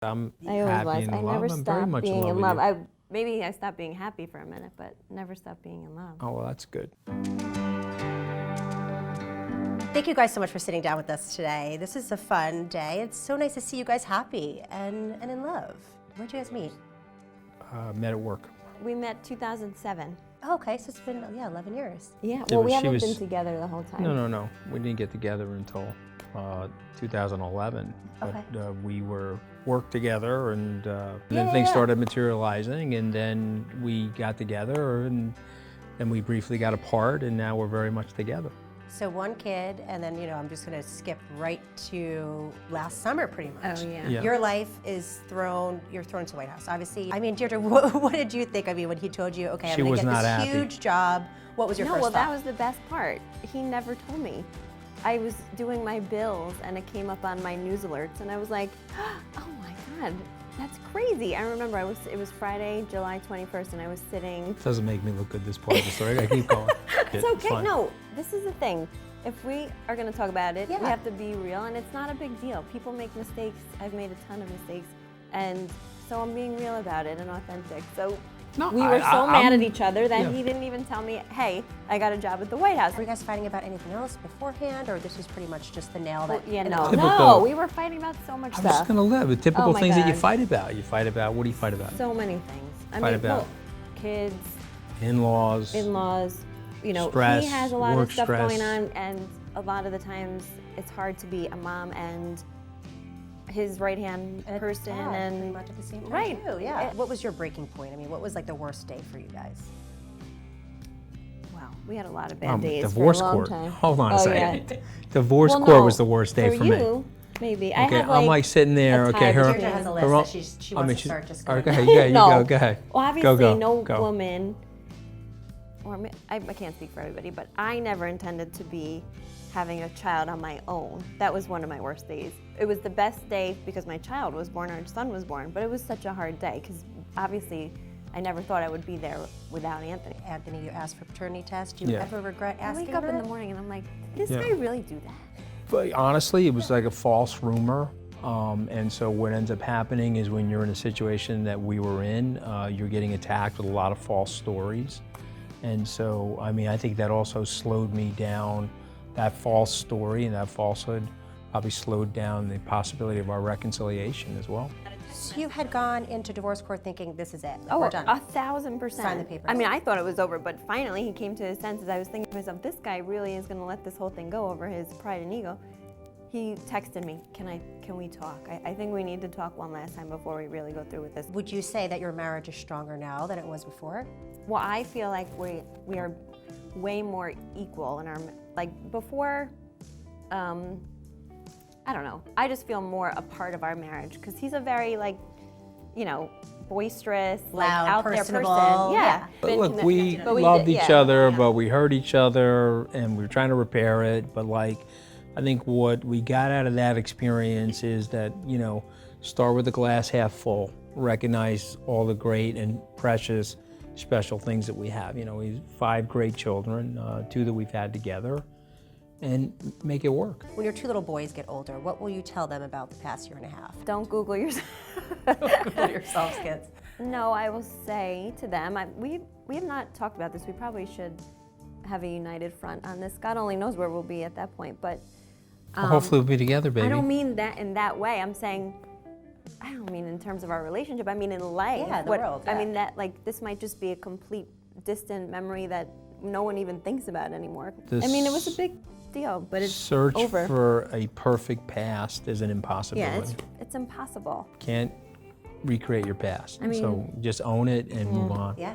I'm I always happy was. in I love. never I'm very stopped much being in in love love. with you. Maybe I stopped being happy for a minute, but never stopped being in love. Oh, well, that's good. Thank you guys so much for sitting down with us today. This is a fun day. It's so nice to see you guys happy and in love. Where'd you guys meet? Met at work. We met 2007. Oh, okay, so it's been, 11 years. Yeah, well, we she haven't was- been together the whole time. No. We didn't get together until 2011. Okay. But we worked together, and then things started materializing, and then we got together, and then we briefly got apart, and now we're very much together. So one kid, and then, I'm just gonna skip right to last summer pretty much. Oh, yeah. Yeah. Your life is you're thrown to the White House, obviously. I mean, Deirdre, what did you think? I mean, when he told you, okay, I'm She gonna was get not this happy. huge job, what was your No, first well, thought? that was the best part. He never told me. I was doing my bills, and it came up on my news alerts, and I was like, oh my God, that's crazy. I remember it was Friday, July 21st, and I was sitting. Doesn't make me look good, this part of the story. I keep going. It's okay. No, this is the thing. If we are going to talk about it, Yeah. we have to be real, and it's not a big deal. People make mistakes. I've made a ton of mistakes, and so I'm being real about it and authentic. So No, we were so mad I'm- at each other that yeah. he didn't even tell me, hey, I got a job at the White House. Were you guys fighting about anything else beforehand, or this was pretty much just the nail that? Yeah, in no, the coffin? Typical. no, we were fighting about so much I was just stuff. going to live. The typical Oh my things that you God. fight about. You fight about, what do you fight about? So many things. I Fight mean, about well, kids, In-laws. in-laws, Stress, he has a lot work of stuff stress. going on, and a lot of the times it's hard to be a mom and his right-hand person, Yeah, pretty and much at the same time right. too, yeah. What was your breaking point? I mean, what was like the worst day for you guys? wow, we had a lot of bad days Divorce for a long court. time. Hold on a Oh, second. yeah. Divorce Well, court no, was the worst day for me. you, maybe. I Okay, have I'm like sitting there. a Okay, time her. Deirdre has a list her- that she I wants mean, to she's- start just all right, going. go ahead. Yeah, you No. go. Go ahead. Well, obviously, go, no go. woman, or I can't speak for everybody, but I never intended to be having a child on my own. That was one of my worst days. It was the best day because my child was born, our son was born, but it was such a hard day because obviously I never thought I would be there without Anthony. Anthony, you asked for paternity test. Do you Yeah. ever regret I asking wake up in that? the morning and I'm like, did this Yeah. guy really do that? But honestly, it was like a false rumor. And so what ends up happening is when you're in a situation that we were in, you're getting attacked with a lot of false stories. And so, I mean, I think that also slowed me down. That false story and that falsehood probably slowed down the possibility of our reconciliation as well. So you had gone into divorce court thinking this is it, like, Oh, we're done. 1,000%. Sign the papers. I mean, I thought it was over, but finally he came to his senses. I was thinking to myself, this guy really is going to let this whole thing go over his pride and ego. He texted me, can we talk? I think we need to talk one last time before we really go through with this. Would you say that your marriage is stronger now than it was before? Well, I feel like we are way more equal in our, like before, I don't know. I just feel more a part of our marriage because he's a very boisterous, Loud, like out there personable, person. yeah. But look, we But we loved did- each yeah, other, yeah. but we hurt each other, and we were trying to repair it. But like, I think what we got out of that experience is that, start with the glass half full, recognize all the great and precious, special things that we have. We have 5 great children, 2 that we've had together, and make it work. When your 2 little boys get older, what will you tell them about the past year and a half? Don't Google yourself. Google yourselves, kids. No, I will say to them, we have not talked about this. We probably should have a united front on this. God only knows where we'll be at that point, but Well, hopefully we'll be together, baby. I don't mean that in that way. I'm saying, I don't mean in terms of our relationship. I mean in life. Yeah, the world, I yeah. mean that this might just be a complete distant memory that no one even thinks about anymore. This I mean, it was a big deal, but it's Search over. for a perfect past is an impossibility. Yeah, it's impossible. Can't recreate your past. I mean- so just own it and move on. Yeah.